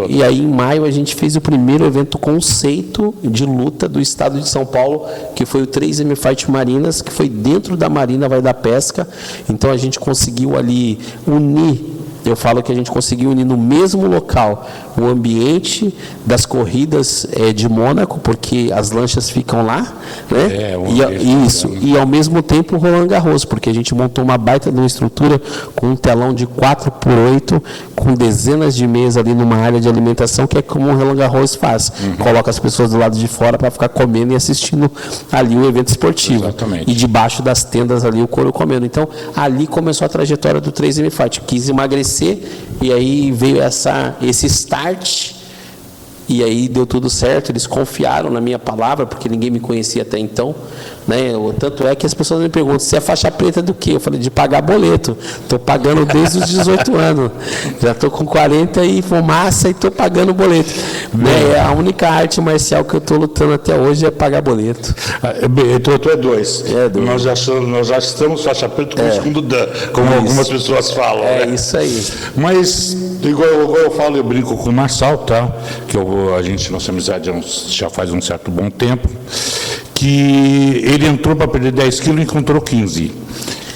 E aí, em maio, a gente fez o primeiro evento conceito de luta do estado de São Paulo, que foi o 3M Fight Marinas, que foi dentro da Marina Vai da Pesca. Então, a gente conseguiu ali unir. Eu falo que a gente conseguiu unir no mesmo local o ambiente das corridas de Mônaco, porque as lanchas ficam lá, né? E ao mesmo tempo o Roland Garros, porque a gente montou uma baita de uma estrutura com um telão de 4x8, com dezenas de mesas ali numa área de alimentação, que é como o Roland Garros faz. Coloca as pessoas do lado de fora para ficar comendo e assistindo ali o evento esportivo. Exatamente. E debaixo das tendas ali o couro comendo. Então, ali começou a trajetória do 3M Fight. Quis emagrecer, e aí veio esse start, e aí deu tudo certo. Eles confiaram na minha palavra, porque ninguém me conhecia até então, né? Tanto é que as pessoas me perguntam, você é faixa preta do quê? Eu falei, de pagar boleto. Estou pagando desde os 18 anos. Já estou com 40 e fumaça e estou pagando boleto. Né? A única arte marcial que eu estou lutando até hoje é pagar boleto. Então tu é 2. Nós já estamos faixa preta com o segundo dan, como algumas pessoas falam. Isso aí. Mas, igual eu falo, eu brinco com o Marçal, tá? Que a gente, nossa amizade já faz um certo bom tempo, que ele entrou para perder 10 quilos e encontrou 15.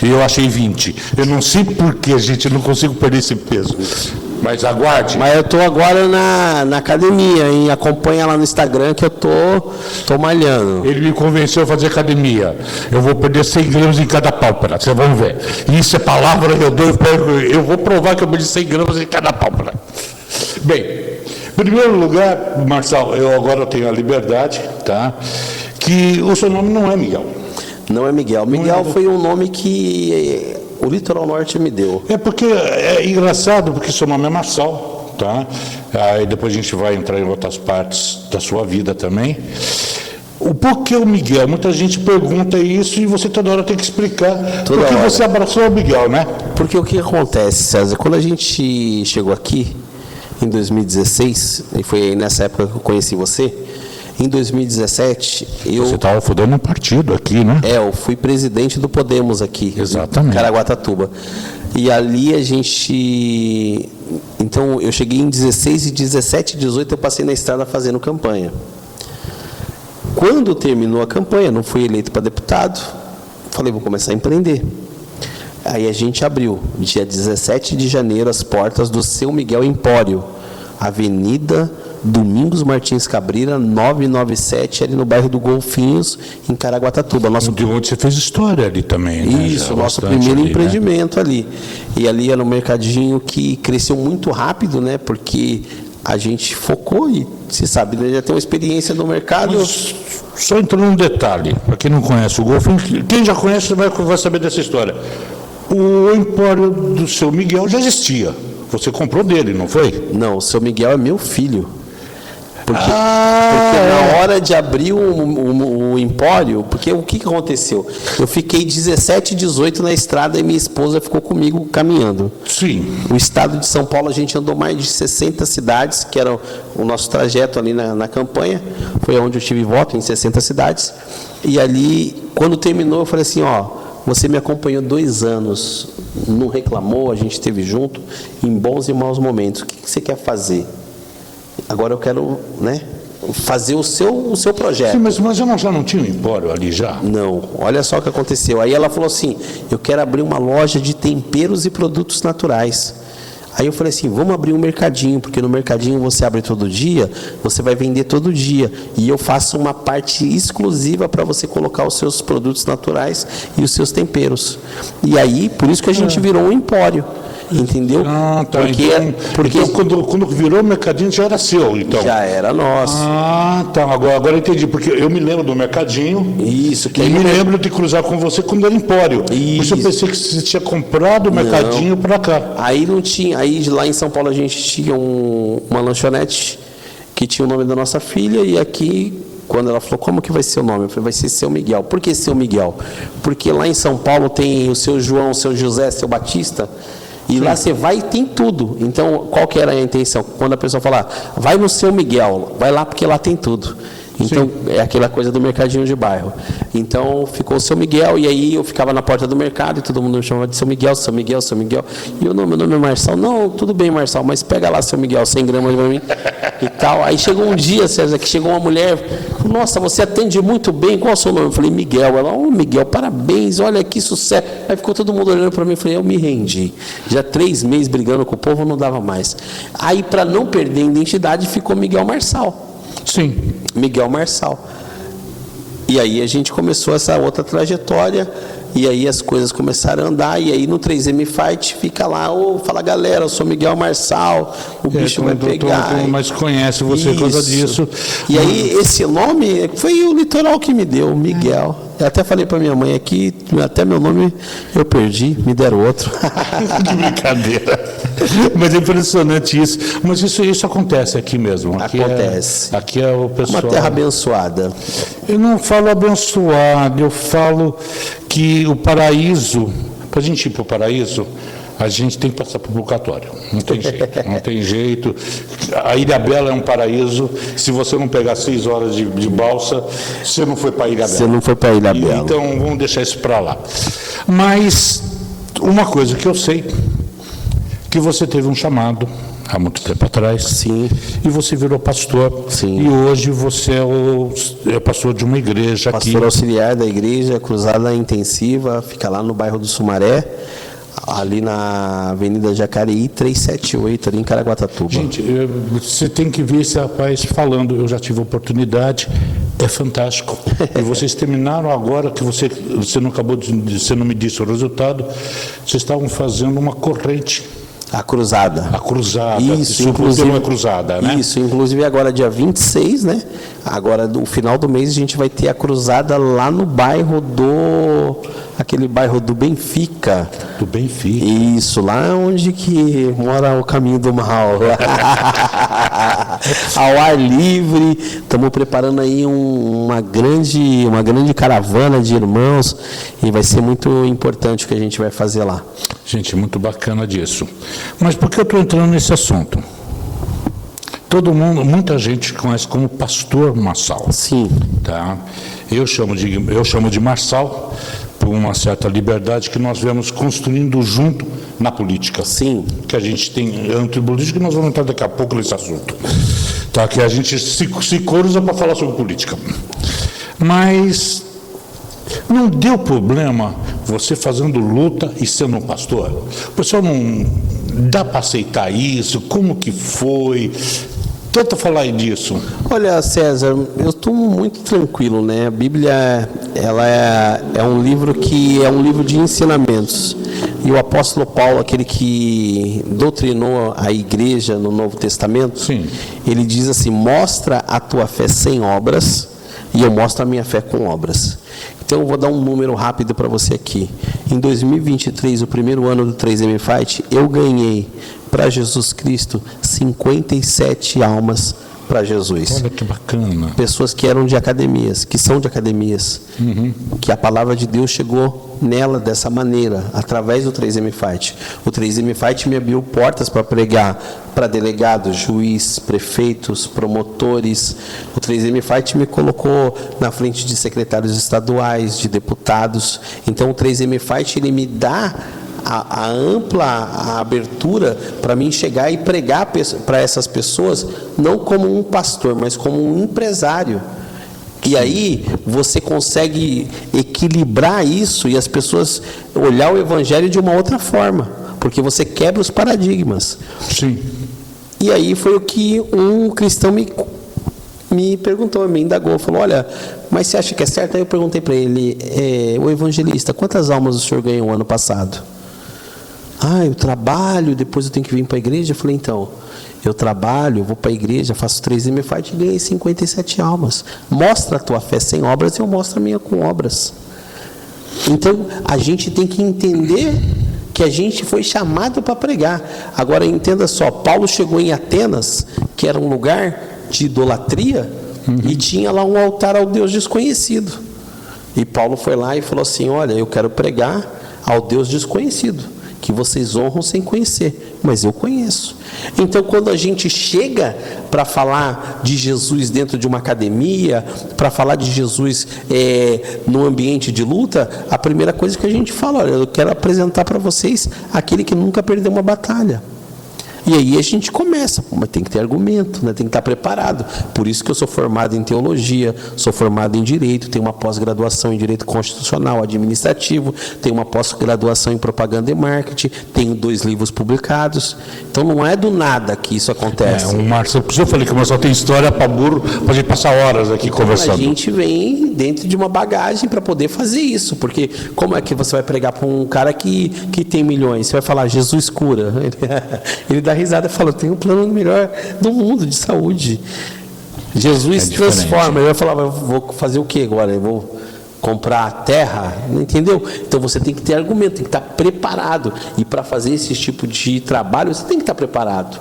E eu achei 20. Eu não sei por que a gente não consigo perder esse peso. Mas aguarde. Mas eu estou agora na academia, hein? Acompanha lá no Instagram que eu tô malhando. Ele me convenceu a fazer academia. Eu vou perder 100 gramas em cada pálpebra. Vocês vão ver. Isso é palavra que eu dou. Eu vou provar que eu perdi 100 gramas em cada pálpebra. Bem, em primeiro lugar, Marçal, eu agora tenho a liberdade, tá? Que o seu nome não é Miguel. Não é Miguel. Miguel foi um nome que o Litoral Norte me deu. É porque é engraçado, porque seu nome é Marçal, tá? Aí depois a gente vai entrar em outras partes da sua vida também. O porquê o Miguel? Muita gente pergunta isso e você toda hora tem que explicar por que você abraçou o Miguel, né? Porque o que acontece, César, quando a gente chegou aqui, em 2016, e foi nessa época que eu conheci você, em 2017, Você estava fundando um partido aqui, né? eu fui presidente do Podemos aqui, Exatamente. em Caraguatatuba. E ali a gente... Então, eu cheguei em 16 e 17 e 18 eu passei na estrada fazendo campanha. Quando terminou a campanha, não fui eleito para deputado, falei, vou começar a empreender. Aí a gente abriu, dia 17 de janeiro, as portas do Seu Miguel Empório, Avenida Domingos Martins Cabrira, 997, ali no bairro do Golfinhos, em Caraguatatuba. De onde você fez história ali também, né? Isso, nosso primeiro empreendimento ali. E ali era um mercadinho que cresceu muito rápido, né? Porque a gente focou e, você sabe, né, já tem uma experiência no mercado. Mas, só entrando num detalhe, para quem não conhece o Golfinho, quem já conhece vai saber dessa história. O empório do Seu Miguel já existia. Você comprou dele, não foi? Não, o Seu Miguel é meu filho. Porque na hora de abrir o empório, porque o que aconteceu? Eu fiquei 17, 18 na estrada e minha esposa ficou comigo caminhando. Sim. O estado de São Paulo, a gente andou mais de 60 cidades, que era o nosso trajeto ali na campanha. Foi onde eu tive voto, em 60 cidades. E ali, quando terminou, eu falei assim, você me acompanhou 2 anos, não reclamou, a gente esteve junto, em bons e maus momentos. O que você quer fazer? Agora eu quero, né, fazer o seu projeto. Sim, mas eu já não tinha um empório ali já? Não, olha só o que aconteceu. Aí ela falou assim, eu quero abrir uma loja de temperos e produtos naturais. Aí eu falei assim, vamos abrir um mercadinho, porque no mercadinho você abre todo dia, você vai vender todo dia. E eu faço uma parte exclusiva para você colocar os seus produtos naturais e os seus temperos. E aí, por isso que a gente virou um empório. Entendeu? Ah, tá. Porque então quando virou o mercadinho já era seu, então? Já era nosso. Ah, tá. Agora eu entendi, porque eu me lembro do mercadinho. Isso. E me lembro de cruzar com você quando era empório. Isso. Por isso eu pensei que você tinha comprado o mercadinho para cá. Aí não tinha. Aí lá em São Paulo a gente tinha uma lanchonete que tinha o nome da nossa filha e aqui... Quando ela falou, como que vai ser o nome? Eu falei, vai ser Seu Miguel. Por que Seu Miguel? Porque lá em São Paulo tem o Seu João, o Seu José, Seu Batista... E lá você vai e tem tudo. Então, qual que era a intenção? Quando a pessoa falar, vai no Seu Miguel, vai lá porque lá tem tudo. Então, é aquela coisa do mercadinho de bairro. Então, ficou o Seu Miguel, e aí eu ficava na porta do mercado, e todo mundo me chamava de Seu Miguel, Seu Miguel, Seu Miguel. E meu nome é Marçal. Não, tudo bem, Marçal, mas pega lá, Seu Miguel, 100 gramas para mim, e tal. Aí chegou um dia, César, que chegou uma mulher, nossa, você atende muito bem, qual é o seu nome? Eu falei, Miguel. Ela, Miguel, parabéns, olha que sucesso. Aí ficou todo mundo olhando para mim, eu falei, eu me rendi. Já 3 meses brigando com o povo, não dava mais. Aí, para não perder a identidade, ficou Miguel Marçal. Sim. Miguel Marçal. E aí a gente começou essa outra trajetória, e aí as coisas começaram a andar, e aí no 3M Fight fica lá, fala galera, eu sou Miguel Marçal, o bicho vai pegar. Todo mundo mais conhece você por causa disso. E aí esse nome foi o litoral que me deu, Miguel. Eu até falei para minha mãe aqui, até meu nome eu perdi, me deram outro. Que brincadeira. Mas é impressionante isso. Mas isso acontece aqui mesmo. Acontece. Aqui é o pessoal... Uma terra abençoada. Eu não falo abençoado, eu falo que o paraíso, para a gente ir para o paraíso, a gente tem que passar por purgatório. Não tem jeito, não tem jeito. A Ilha Bela é um paraíso. Se você não pegar 6 horas de balsa, você não foi para a Ilha Bela. Você não foi para a Ilha Bela. Então, vamos deixar isso para lá. Mas, uma coisa que eu sei, que você teve um chamado há muito tempo atrás. Sim. E você virou pastor. Sim. E hoje você é pastor de uma igreja aqui. Pastor auxiliar da igreja, Cruzada Intensiva, fica lá no bairro do Sumaré, ali na Avenida Jacareí, 378, ali em Caraguatatuba. Gente, você tem que ver esse rapaz falando. Eu já tive a oportunidade, é fantástico. E vocês terminaram agora, que você não acabou você não me disse o resultado, vocês estavam fazendo uma corrente. A cruzada. A cruzada. Isso, inclusive uma cruzada, né? Isso, inclusive agora dia 26, né? Agora no final do mês a gente vai ter a cruzada lá no bairro aquele bairro do Benfica. Do Benfica. Isso, lá onde que mora o caminho do mal. Ao ar livre, estamos preparando aí uma grande caravana de irmãos e vai ser muito importante o que a gente vai fazer lá. Gente, muito bacana disso. Mas por que eu estou entrando nesse assunto? Todo mundo, muita gente conhece como Pastor Marçal. Sim. Tá? Eu chamo de Marçal por uma certa liberdade que nós viemos construindo junto na política. Sim. Que a gente tem antipolítica e nós vamos entrar daqui a pouco nesse assunto. Tá? Que a gente se cruza para falar sobre política. Mas não deu problema você fazendo luta e sendo um pastor? O pessoal não dá para aceitar isso? Como que foi? Tenta falar aí disso. Olha, César, eu estou muito tranquilo, né? A Bíblia, ela é um livro que é um livro de ensinamentos. E o apóstolo Paulo, aquele que doutrinou a igreja no Novo Testamento, Sim. Ele diz assim: mostra a tua fé sem obras e eu mostro a minha fé com obras. Então eu vou dar um número rápido para você aqui. Em 2023, o primeiro ano do 3M Fight, eu ganhei para Jesus Cristo 57 almas para Jesus. Olha que bacana. Pessoas que eram de academias, que são de academias, que a palavra de Deus chegou nela dessa maneira, através do 3M Fight. O 3M Fight me abriu portas para pregar para delegados, juiz, prefeitos, promotores. O 3M Fight me colocou na frente de secretários estaduais, de deputados. Então o 3M Fight, ele me dá a ampla abertura para mim chegar e pregar para essas pessoas, não como um pastor, mas como um empresário. E aí você consegue equilibrar isso e as pessoas olhar o evangelho de uma outra forma, porque você quebra os paradigmas. Sim. E aí foi o que um cristão me perguntou, me indagou, falou: olha, mas você acha que é certo? Aí eu perguntei para ele: o evangelista, quantas almas o senhor ganhou ano passado? Eu trabalho, depois eu tenho que vir para a igreja. Eu falei: então, eu trabalho, eu vou para a igreja, faço 3M Fight e ganhei 57 almas. Mostra a tua fé sem obras e eu mostro a minha com obras. Então, a gente tem que entender que a gente foi chamado para pregar. Agora, entenda só, Paulo chegou em Atenas, que era um lugar de idolatria, e tinha lá um altar ao Deus desconhecido. E Paulo foi lá e falou assim: olha, eu quero pregar ao Deus desconhecido, que vocês honram sem conhecer, mas eu conheço. Então, quando a gente chega para falar de Jesus dentro de uma academia, para falar de Jesus no ambiente de luta, a primeira coisa que a gente fala: olha, eu quero apresentar para vocês aquele que nunca perdeu uma batalha. E aí a gente começa, mas tem que ter argumento, né? Tem que estar preparado. Por isso que eu sou formado em teologia, sou formado em direito, tenho uma pós-graduação em direito constitucional, administrativo, tenho uma pós-graduação em propaganda e marketing, tenho 2 livros publicados. Então não é do nada que isso acontece. Eu falei que o Marcelo tem história para burro, para a gente passar horas aqui conversando. A gente vem dentro de uma bagagem para poder fazer isso, porque como é que você vai pregar para um cara que tem milhões? Você vai falar: Jesus cura. Ele dá risada e fala: tem um plano melhor do mundo de saúde. Jesus transforma. Ele vai falar: eu vou fazer o que agora? Eu vou comprar a terra? Não entendeu? Então você tem que ter argumento, tem que estar preparado. E para fazer esse tipo de trabalho, você tem que estar preparado.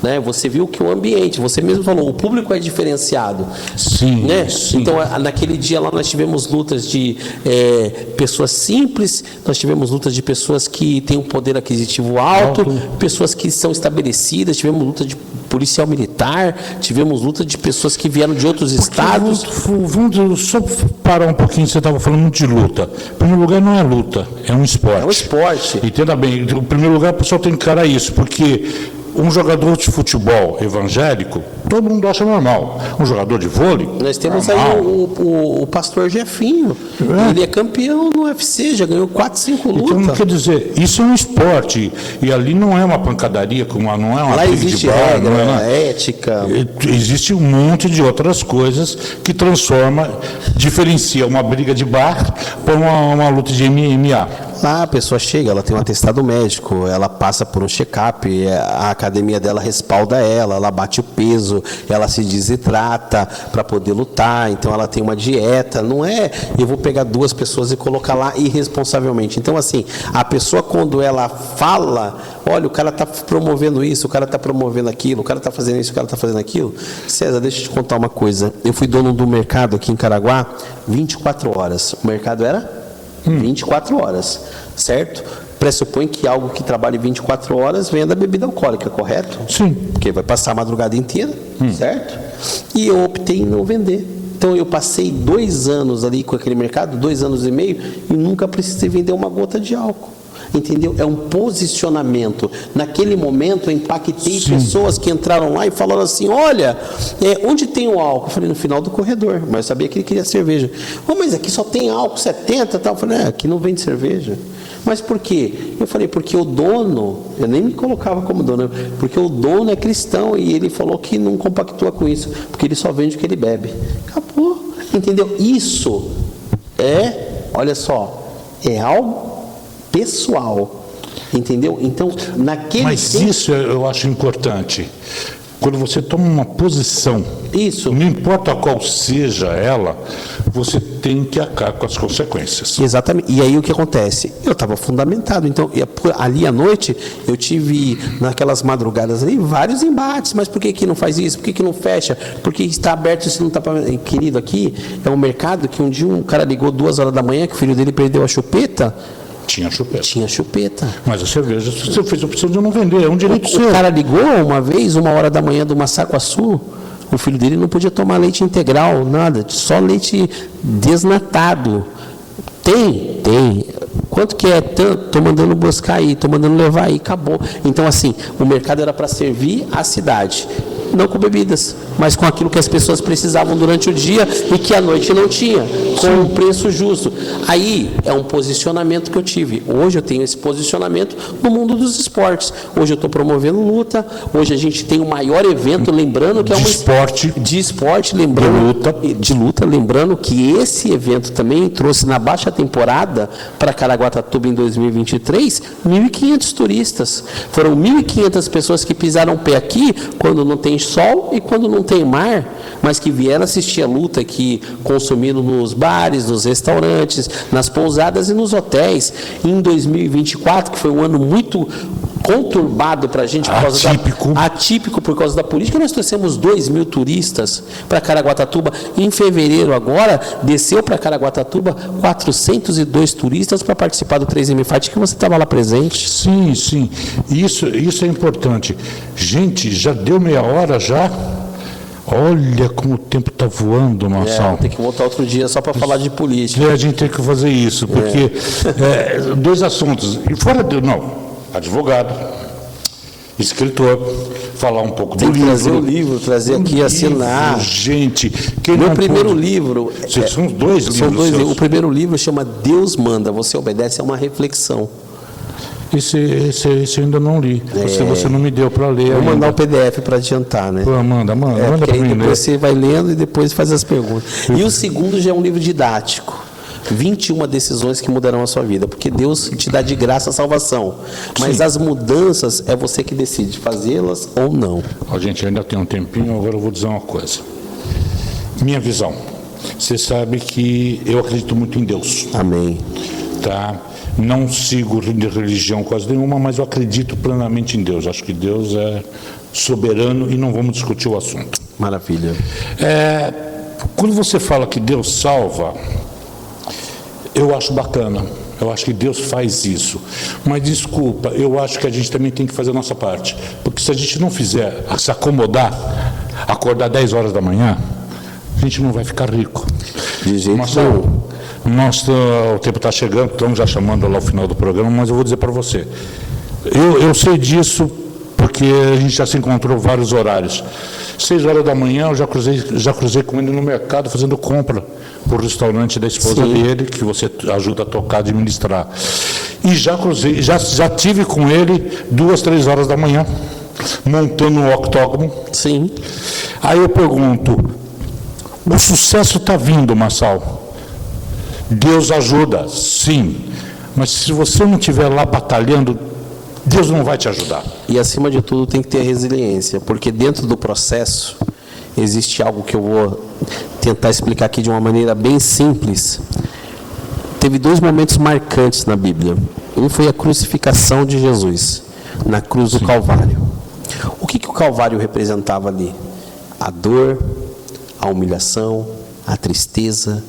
Né? Você viu que o ambiente, você mesmo falou, o público é diferenciado. Sim, né? Sim. Então, naquele dia lá nós tivemos lutas de pessoas simples, nós tivemos lutas de pessoas que têm um poder aquisitivo alto, pessoas que são estabelecidas, tivemos luta de policial militar, tivemos luta de pessoas que vieram de outros estados. Vamos só parar um pouquinho, você estava falando muito de luta. Em primeiro lugar, não é luta, é um esporte. É um esporte. Entenda bem, em primeiro lugar, o pessoal tem que encarar isso, porque um jogador de futebol evangélico, todo mundo acha normal. Um jogador de vôlei, nós temos normal. Aí o pastor Jefinho. Ele é campeão no UFC, já ganhou 4, 5 lutas. Então, quer dizer, isso é um esporte. E ali não é uma pancadaria, não é uma lá briga existe de bar, regra, não é ética. Existe um monte de outras coisas que diferencia uma briga de bar para uma luta de MMA. Lá a pessoa chega, ela tem um atestado médico, ela passa por um check-up, a academia dela respalda ela bate o peso, peso, ela se desidrata para poder lutar, então ela tem uma dieta, não é eu vou pegar 2 pessoas e colocar lá irresponsavelmente. Então, assim, a pessoa quando ela fala, olha, o cara está promovendo isso, o cara está promovendo aquilo, o cara está fazendo isso, o cara está fazendo aquilo. César, deixa eu te contar uma coisa. Eu fui dono do mercado aqui em Caraguá 24 horas. O mercado era 24 horas, certo? Pressupõe que algo que trabalhe 24 horas venda bebida alcoólica, correto? Sim. Porque vai passar a madrugada inteira, certo? E eu optei em não vender. Então eu passei 2 anos ali com aquele mercado, 2 anos e meio, e nunca precisei vender uma gota de álcool. Entendeu? É um posicionamento. Naquele momento eu impactei pessoas que entraram lá e falaram assim, olha, onde tem o álcool? Eu falei, no final do corredor, mas eu sabia que ele queria cerveja. Oh, mas aqui só tem álcool 70 e tal. Eu falei, aqui não vende cerveja. Mas por quê? Eu falei, porque o dono, eu nem me colocava como dono, porque o dono é cristão e ele falou que não compactua com isso, porque ele só vende o que ele bebe. Acabou. Entendeu? Isso olha só, é algo pessoal, entendeu? Então, naquele Mas tempo, isso eu acho importante. Quando você toma uma posição, isso, não importa qual seja ela, você tem que arcar com as consequências. exatamente. E aí o que acontece? Eu estava fundamentado. Então, ali à noite, eu tive, naquelas madrugadas ali, vários embates. Mas por que não faz isso? Por que não fecha? Por que está aberto se não está... Querido, aqui é um mercado que um dia um cara ligou 2 horas da manhã que o filho dele perdeu a chupeta. Tinha chupeta. Tinha chupeta. Mas a cerveja, você fez a opção de não vender, é um direito seu. O cara ligou uma vez, 1 hora da manhã, do Massaquaçu, o filho dele não podia tomar leite integral, nada, só leite desnatado. Tem. Quanto que é? Estou mandando buscar aí, estou mandando levar aí, acabou. Então, assim, o mercado era para servir a cidade. Não com bebidas, mas com aquilo que as pessoas precisavam durante o dia e que à noite não tinha, com um preço justo. Aí é um posicionamento que eu tive. Hoje eu tenho esse posicionamento no mundo dos esportes. Hoje eu estou promovendo luta. Hoje a gente tem o maior evento, lembrando que é de esporte, lembrando de luta, lembrando que esse evento também trouxe na baixa temporada para Caraguatatuba em 2023 1.500 turistas. Foram 1.500 pessoas que pisaram o pé aqui quando não tem sol e quando não tem mar, mas que vieram assistir a luta aqui, consumindo nos bares, nos restaurantes, nas pousadas e nos hotéis. E em 2024, que foi um ano muito conturbado para a gente, atípico por causa da política, nós trouxemos 2.000 turistas para Caraguatatuba. Em fevereiro agora, desceu para Caraguatatuba 402 turistas para participar do 3M Fight, que você estava lá presente. Sim. Isso é importante. Gente, já deu meia hora já? Olha como o tempo está voando, Marçal. Tem que voltar outro dia só para falar de política. A gente tem que fazer isso, porque 2 assuntos. E fora advogado, escritor, falar um pouco do livro. Trazer o livro, trazer aqui e assinar. Gente, meu primeiro livro... São 2 livros. O primeiro livro chama Deus Manda, você obedece a uma reflexão. Esse eu ainda não li. Você não me deu para ler. Vou mandar o PDF para adiantar, né? Manda para mim. Depois você vai lendo e depois faz as perguntas. E o segundo já é um livro didático. 21 decisões que mudarão a sua vida, porque Deus te dá de graça a salvação, mas as mudanças é você que decide fazê-las ou não. Gente, ainda tem um tempinho, agora eu vou dizer uma coisa. Minha visão, você sabe que eu acredito muito em Deus. Amém. Tá? Não sigo religião quase nenhuma, mas eu acredito plenamente em Deus. Acho que Deus é soberano e não vamos discutir o assunto. Maravilha. Quando você fala que Deus salva, eu acho bacana, eu acho que Deus faz isso, mas desculpa, eu acho que a gente também tem que fazer a nossa parte, porque se a gente não fizer, se acordar 10 horas da manhã, a gente não vai ficar rico. De jeito nenhum. O tempo está chegando, estamos já chamando lá o final do programa, mas eu vou dizer para você, eu sei disso porque a gente já se encontrou vários horários. 6 horas da manhã eu já cruzei com ele no mercado fazendo compra para o restaurante da esposa dele, que você ajuda a tocar, a administrar. E já tive com ele 2, 3 horas da manhã, montando um octógono. Sim. Aí eu pergunto, o sucesso está vindo, Marçal? Deus ajuda, sim. Mas se você não estiver lá batalhando, Deus não vai te ajudar. E acima de tudo tem que ter resiliência, porque dentro do processo existe algo que eu vou tentar explicar aqui de uma maneira bem simples. Teve 2 momentos marcantes na Bíblia. Um foi a crucificação de Jesus, na cruz do Calvário. O que o Calvário representava ali? A dor, a humilhação, a tristeza,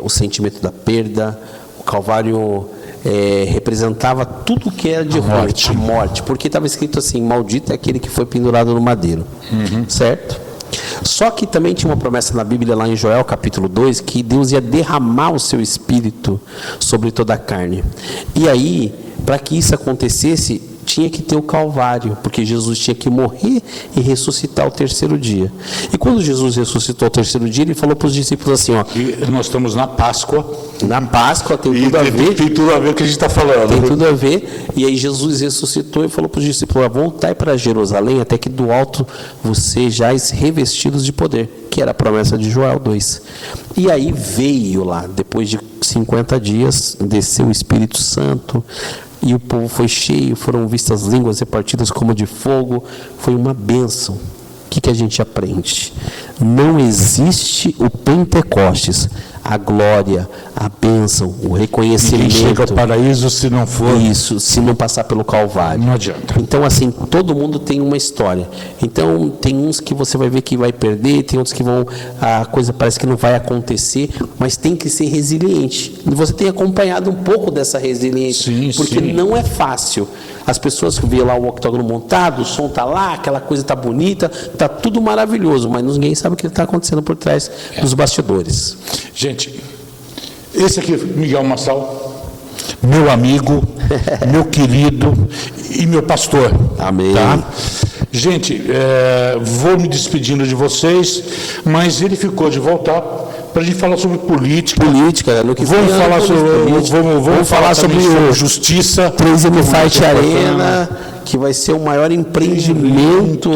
o sentimento da perda. O Calvário representava tudo que era de ruim, a morte, porque estava escrito assim: maldito é aquele que foi pendurado no madeiro, certo? Só que também tinha uma promessa na Bíblia, lá em Joel capítulo 2, que Deus ia derramar o seu Espírito sobre toda a carne. E aí, para que isso acontecesse, tinha que ter o Calvário, porque Jesus tinha que morrer e ressuscitar ao 3º dia. E quando Jesus ressuscitou ao 3º dia, ele falou para os discípulos assim, ó, e nós estamos na Páscoa. Na Páscoa tem tudo a ver. Tem tudo a ver com o que a gente está falando. Tem tudo a ver. E aí Jesus ressuscitou e falou para os discípulos: voltai para Jerusalém, até que do alto vocês já revestidos de poder, que era a promessa de Joel 2. E aí veio lá, depois de 50 dias, desceu o Espírito Santo, e o povo foi cheio, foram vistas línguas repartidas como de fogo, foi uma bênção. O que a gente aprende? Não existe o Pentecostes, a glória, a bênção, o reconhecimento. Ninguém chega ao paraíso se não for... Isso, se não passar pelo Calvário. Não adianta. Então, assim, todo mundo tem uma história. Então, tem uns que você vai ver que vai perder, tem outros que a coisa parece que não vai acontecer, mas tem que ser resiliente. E você tem acompanhado um pouco dessa resiliência, porque não é fácil. As pessoas que vêem lá o octógono montado, o som está lá, aquela coisa está bonita, está tudo maravilhoso, mas ninguém sabe o que está acontecendo por trás dos bastidores. Gente, esse aqui, Miguel Massal, meu amigo, meu querido e meu pastor. Amém. Tá? Gente, vou me despedindo de vocês, mas ele ficou de voltar para a gente falar sobre política. No que vamos falar sobre justiça. 3M Fight Arena, que vai ser o maior empreendimento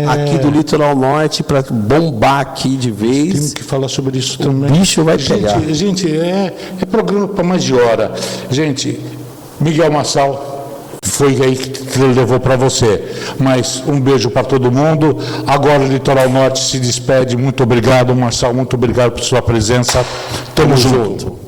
aqui do Litoral Norte para bombar aqui de vez. Temos que falar sobre isso também. O bicho vai pegar. Gente, é programa para mais de hora. Gente, Miguel Massal, foi aí que ele levou para você. Mas um beijo para todo mundo. Agora o Litoral Norte se despede. Muito obrigado, Marçal. Muito obrigado por sua presença. Tamo junto.